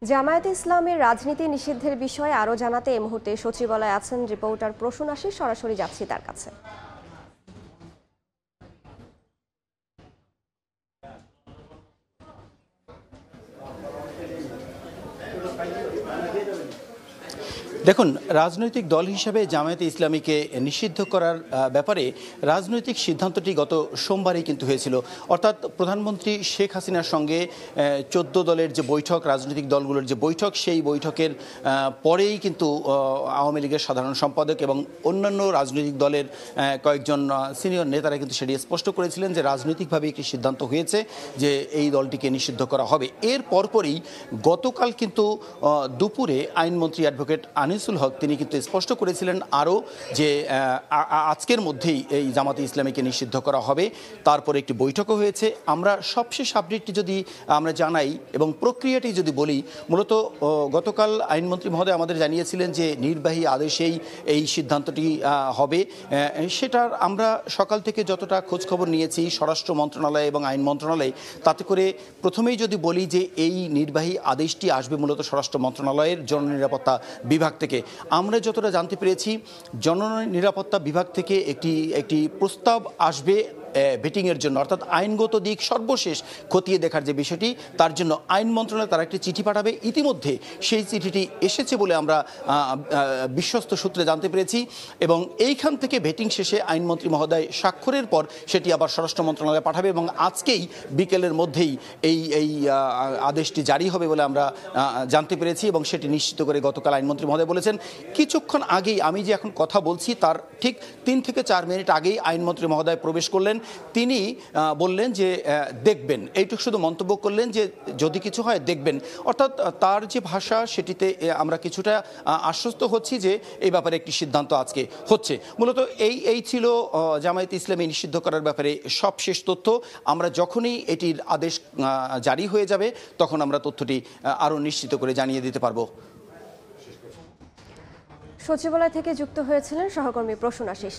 জামায়াতে ইসলামের রাজনীতি নিষিদ্ধের বিষয়ে আরও জানাতে এই মুহূর্তে সচিবালয়ে আছেন রিপোর্টার প্রসূন আশিস। সরাসরি যাচ্ছি তার কাছে। দেখুন, রাজনৈতিক দল হিসেবে জামায়াতে ইসলামীকে নিষিদ্ধ করার ব্যাপারে রাজনৈতিক সিদ্ধান্তটি গত সোমবারই কিন্তু হয়েছিল। অর্থাৎ প্রধানমন্ত্রী শেখ হাসিনার সঙ্গে 14 দলের যে বৈঠক, রাজনৈতিক দলগুলোর যে বৈঠক, সেই বৈঠকের পরেই কিন্তু আওয়ামী লীগের সাধারণ সম্পাদক এবং অন্যান্য রাজনৈতিক দলের কয়েকজন সিনিয়র নেতারা কিন্তু সেটি স্পষ্ট করেছিলেন যে রাজনৈতিকভাবে একটি সিদ্ধান্ত হয়েছে যে এই দলটিকে নিষিদ্ধ করা হবে। এর পরপরই গতকাল কিন্তু দুপুরে আইনমন্ত্রী অ্যাডভোকেট আনিসুল হক তিনি কিন্তু স্পষ্ট করেছিলেন আরও যে আজকের মধ্যেই এই জামাতে ইসলামীকে নিষিদ্ধ করা হবে। তারপরে একটি বৈঠকও হয়েছে। আমরা সবশেষ আপডেটটি যদি আমরা জানাই এবং প্রক্রিয়াটি যদি বলি, মূলত গতকাল আইনমন্ত্রী মহোদয় আমাদের জানিয়েছিলেন যে নির্বাহী আদেশেই এই সিদ্ধান্তটি হবে। সেটার আমরা সকাল থেকে যতটা খোঁজখবর নিয়েছি স্বরাষ্ট্র মন্ত্রণালয় এবং আইন মন্ত্রণালয়, তাতে করে প্রথমেই যদি বলি যে এই নির্বাহী আদেশটি আসবে মূলত স্বরাষ্ট্র মন্ত্রণালয়ের জননিরাপত্তা বিভাগ থেকে। আমরা যতটা জানতে পেরেছি জননিরাপত্তা বিভাগ থেকে একটি প্রস্তাব আসবে ভেটিংয়ের জন্য, অর্থাৎ আইনগত দিক সর্বশেষ খতিয়ে দেখার যে বিষয়টি, তার জন্য আইন মন্ত্রণালয় তারা একটি চিঠি পাঠাবে। ইতিমধ্যে সেই চিঠিটি এসেছে বলে আমরা বিশ্বস্ত সূত্রে জানতে পেরেছি এবং এইখান থেকে ভেটিং শেষে আইনমন্ত্রী মহোদয় স্বাক্ষরের পর সেটি আবার স্বরাষ্ট্র মন্ত্রণালয়ে পাঠাবে এবং আজকেই বিকেলের মধ্যেই এই আদেশটি জারি হবে বলে আমরা জানতে পেরেছি এবং সেটি নিশ্চিত করে গতকাল আইনমন্ত্রী মহোদয় বলেছেন। কিছুক্ষণ আগেই আমি যে এখন কথা বলছি তার ঠিক 3 থেকে 4 মিনিট আগেই আইনমন্ত্রী মহোদয় প্রবেশ করলেন। তিনি বললেন যে দেখবেন, এইটুকু শুধু মন্তব্য করলেন যে যদি কিছু হয় দেখবেন। অর্থাৎ তার যে ভাষা সেটিতে আমরা কিছুটা আশ্বস্ত হচ্ছি যে এই ব্যাপারে একটি সিদ্ধান্ত আজকে হচ্ছে। মূলত এই ছিল জামায়াতে ইসলামী নিষিদ্ধ করার ব্যাপারে সবশেষ তথ্য। আমরা যখনই এটির আদেশ জারি হয়ে যাবে তখন আমরা তথ্যটি আরও নিশ্চিত করে জানিয়ে দিতে পারবো। সচিবালয় থেকে যুক্ত হয়েছিলেন সহকর্মী প্রসূন আশিস।